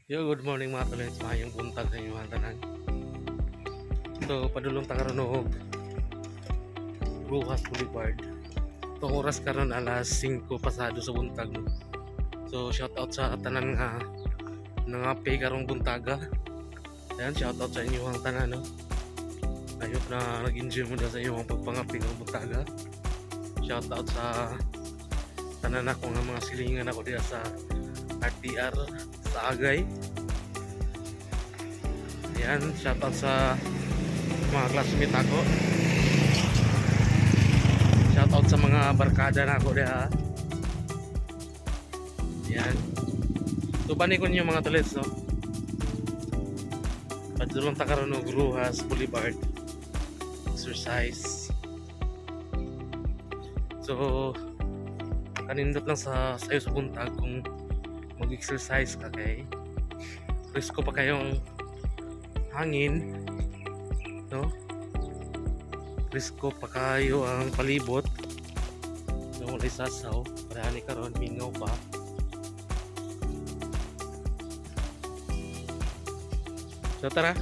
Yo, good morning mga talents, mahayong buntag sa inyo mga tanan. So, padulong ta karon og Rojas Boulevard. Itong oras karon alas 5 pasado sa buntag. So, shout out sa tanan nga nangapi karong buntaga. Ayan, shout out sa inyo mga tanan, no. Ayop na nag-enjoy mo dyan sa inyong pagpangapi karong buntaga. Shout out sa tanan ako nga mga silingan ako diya sa RTR sa Agay. Ayan, shoutout sa mga classmate ako. Shoutout sa mga barkada na ako diha. Ayan. Tubani ko niyo mga talents, no. Padulong ta karon og Rojas Boulevard. Exercise. So, kanindot lang sayo sa buntag kung mag-exercise ka kay risko pa kayong hangin, no? Risko pa kayo ang palibot, no? Walay sasaw, parani karon mingaw pa. So tara,